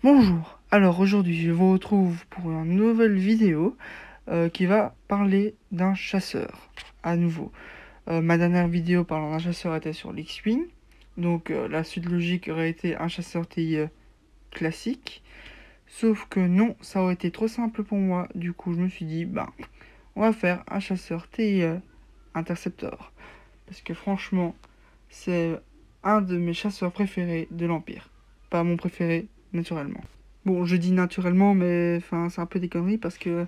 Bonjour, alors aujourd'hui je vous retrouve pour une nouvelle vidéo qui va parler d'un chasseur à nouveau. Ma dernière vidéo parlant d'un chasseur était sur l'X-Wing, donc la suite logique aurait été un chasseur TIE classique, sauf que non, ça aurait été trop simple pour moi, du coup je me suis dit, on va faire un chasseur TIE Interceptor, parce que franchement c'est un de mes chasseurs préférés de l'Empire, pas mon préféré naturellement. Bon, je dis naturellement, mais enfin, c'est un peu des conneries parce que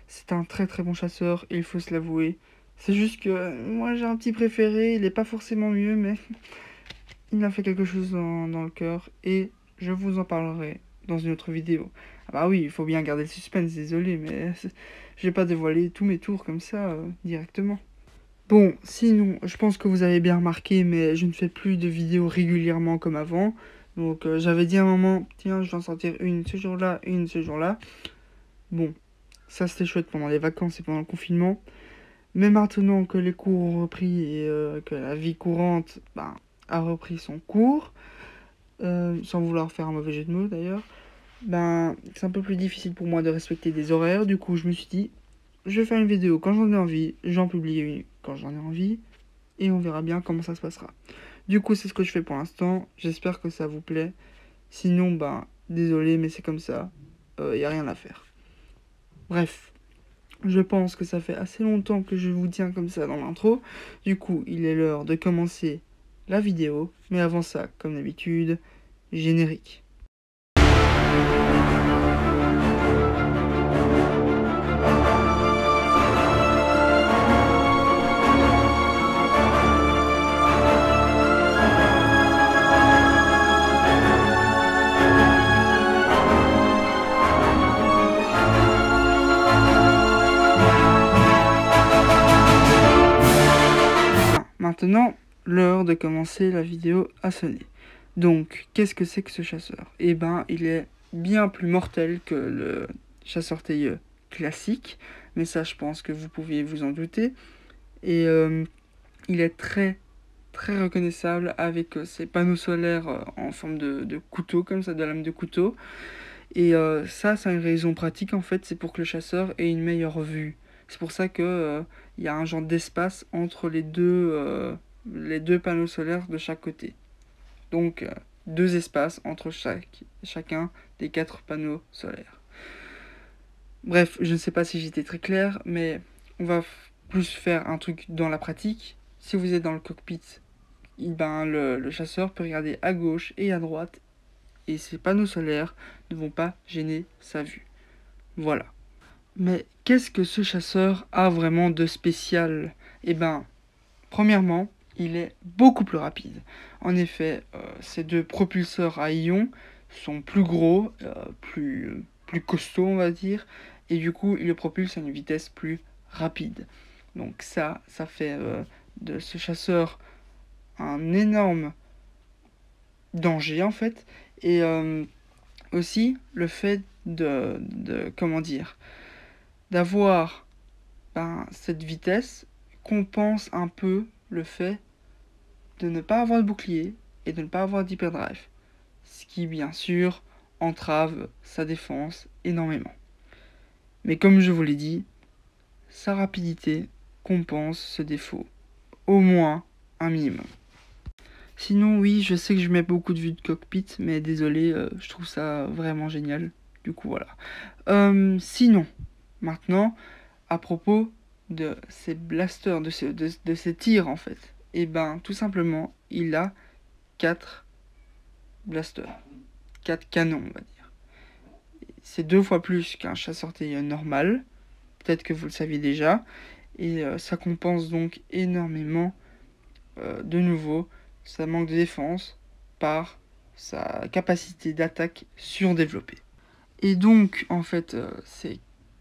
c'est un très très bon chasseur et il faut se l'avouer. C'est juste que moi j'ai un petit préféré, il est pas forcément mieux, mais il a fait quelque chose dans le cœur et je vous en parlerai dans une autre vidéo. Ah bah oui, il faut bien garder le suspense, désolé, mais je vais pas dévoiler tous mes tours comme ça directement. Bon, sinon, je pense que vous avez bien remarqué, mais je ne fais plus de vidéos régulièrement comme avant. Donc j'avais dit à un moment, tiens, je vais en sortir une ce jour-là, une ce jour-là. Bon, ça c'était chouette pendant les vacances et pendant le confinement. Mais maintenant que les cours ont repris et que la vie courante a repris son cours, sans vouloir faire un mauvais jeu de mots d'ailleurs, c'est un peu plus difficile pour moi de respecter des horaires. Du coup, je me suis dit, je vais faire une vidéo quand j'en ai envie, j'en publie une quand j'en ai envie, et on verra bien comment ça se passera. Du coup, c'est ce que je fais pour l'instant. J'espère que ça vous plaît. Sinon, désolé, mais c'est comme ça. Y a rien à faire. Bref, je pense que ça fait assez longtemps que je vous tiens comme ça dans l'intro. Du coup, il est l'heure de commencer la vidéo. Mais avant ça, comme d'habitude, générique. Maintenant, l'heure de commencer la vidéo a sonné. Donc, qu'est-ce que c'est que ce chasseur? Eh ben, il est bien plus mortel que le chasseur tailleux classique, mais ça, je pense que vous pouviez vous en douter. Et il est très très reconnaissable avec ses panneaux solaires en forme de couteau, comme ça, de lame de couteau. Et ça a une raison pratique en fait, c'est pour que le chasseur ait une meilleure vue. C'est pour ça que y a un genre d'espace entre les deux panneaux solaires de chaque côté. Donc deux espaces entre chacun des 4 panneaux solaires. Bref, je ne sais pas si j'étais très clair, mais on va plus faire un truc dans la pratique. Si vous êtes dans le cockpit, le chasseur peut regarder à gauche et à droite, et ces panneaux solaires ne vont pas gêner sa vue. Voilà. Mais qu'est-ce que ce chasseur a vraiment de spécial? Eh ben, premièrement, il est beaucoup plus rapide. En effet, ces deux propulseurs à ion sont plus gros, plus costauds, on va dire, et du coup, il le propulse à une vitesse plus rapide. Donc ça fait de ce chasseur un énorme danger, en fait, et aussi le fait comment dire, d'avoir cette vitesse compense un peu le fait de ne pas avoir de bouclier et de ne pas avoir d'hyperdrive, ce qui bien sûr entrave sa défense énormément. Mais comme je vous l'ai dit, sa rapidité compense ce défaut, au moins un minimum. Sinon oui, je sais que je mets beaucoup de vues de cockpit, mais désolé, je trouve ça vraiment génial. Du coup voilà. Sinon, maintenant, à propos de ces blasters, de ces tirs en fait, et tout simplement, il a 4 blasters, 4 canons on va dire. C'est 2 fois plus qu'un chasseur TIE normal, peut-être que vous le saviez déjà, et ça compense donc énormément, de nouveau, sa manque de défense par sa capacité d'attaque surdéveloppée. Et donc, en fait, ces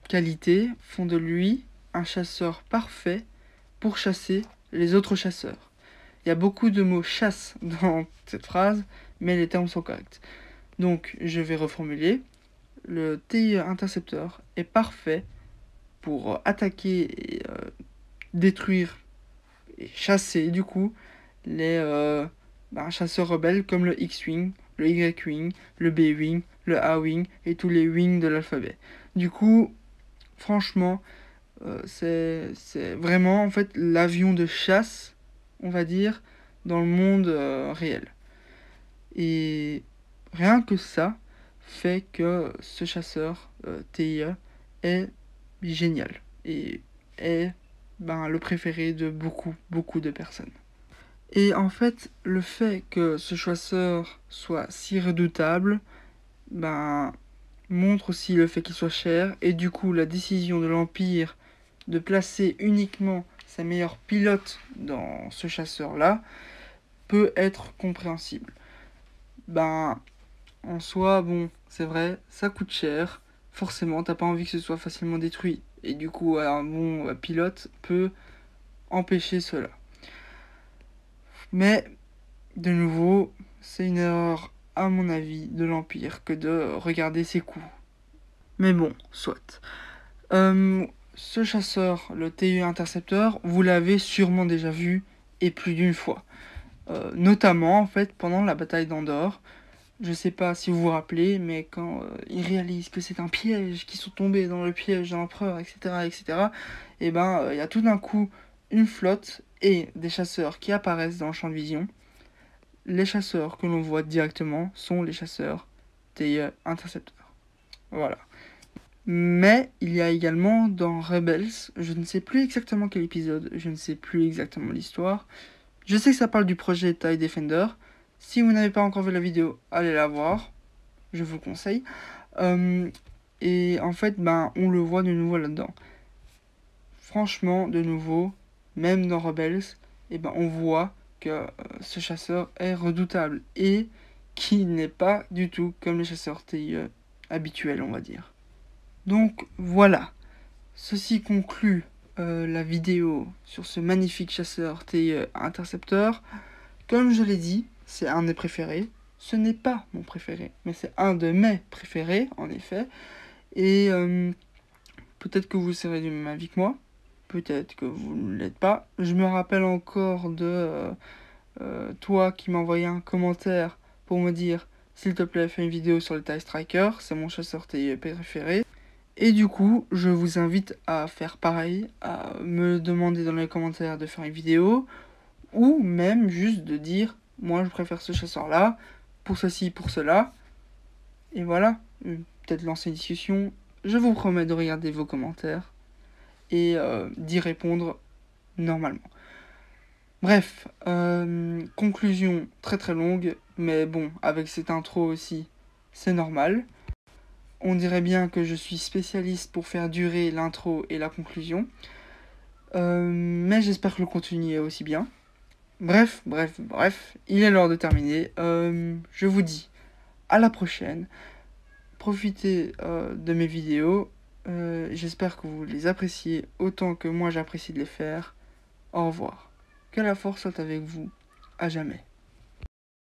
qualités font de lui un chasseur parfait pour chasser les autres chasseurs. Il y a beaucoup de mots chasse dans cette phrase, mais les termes sont corrects. Donc, je vais reformuler. Le TIE Interceptor est parfait pour attaquer et détruire et chasser, du coup, les chasseurs rebelles comme le X-Wing le Y-wing, le B-wing, le A-wing et tous les wings de l'alphabet. Du coup, franchement, c'est vraiment en fait l'avion de chasse, on va dire, dans le monde réel. Et rien que ça fait que ce chasseur TIE est génial et est le préféré de beaucoup de personnes. Et en fait, le fait que ce chasseur soit si redoutable, montre aussi le fait qu'il soit cher, et du coup la décision de l'Empire de placer uniquement sa meilleure pilote dans ce chasseur-là peut être compréhensible. En soi, bon, c'est vrai, ça coûte cher, forcément, t'as pas envie que ce soit facilement détruit, et du coup, un bon pilote peut empêcher cela. Mais, de nouveau, c'est une erreur, à mon avis, de l'Empire que de regarder ses coûts. Mais bon, soit. Ce chasseur, le TIE Interceptor, vous l'avez sûrement déjà vu, et plus d'une fois. Notamment, en fait, pendant la bataille d'Andorre. Je sais pas si vous vous rappelez, mais quand ils réalisent que c'est un piège, qu'ils sont tombés dans le piège de l'empereur, etc., et il y a tout d'un coup une flotte et des chasseurs qui apparaissent dans le champ de vision. Les chasseurs que l'on voit directement sont les chasseurs TIE Interceptor. Voilà. Mais il y a également dans Rebels, je ne sais plus exactement quel épisode, je ne sais plus exactement l'histoire. Je sais que ça parle du projet TIE Defender. Si vous n'avez pas encore vu la vidéo, allez la voir. Je vous le conseille. Et en fait, on le voit de nouveau là-dedans. Franchement, de nouveau, même dans Rebels, on voit que ce chasseur est redoutable et qui n'est pas du tout comme les chasseurs TIE habituels, on va dire. Donc voilà, ceci conclut la vidéo sur ce magnifique chasseur TIE Interceptor. Comme je l'ai dit, c'est un des préférés. Ce n'est pas mon préféré, mais c'est un de mes préférés, en effet. Et peut-être que vous serez du même avis que moi. Peut-être que vous ne l'êtes pas. Je me rappelle encore de toi qui m'a envoyé un commentaire pour me dire « S'il te plaît, fais une vidéo sur le TIE Striker, c'est mon chasseur TIE préféré. » Et du coup, je vous invite à faire pareil, à me demander dans les commentaires de faire une vidéo, ou même juste de dire « Moi, je préfère ce chasseur-là, pour ceci, pour cela. » Et voilà, peut-être lancer une discussion. Je vous promets de regarder vos commentaires et d'y répondre normalement. Bref, conclusion très très longue, mais bon, avec cette intro aussi, c'est normal. On dirait bien que je suis spécialiste pour faire durer l'intro et la conclusion. Mais j'espère que le contenu est aussi bien. Bref, il est l'heure de terminer. Je vous dis à la prochaine. Profitez de mes vidéos. J'espère que vous les appréciez autant que moi j'apprécie de les faire. Au revoir. Que la force soit avec vous à jamais.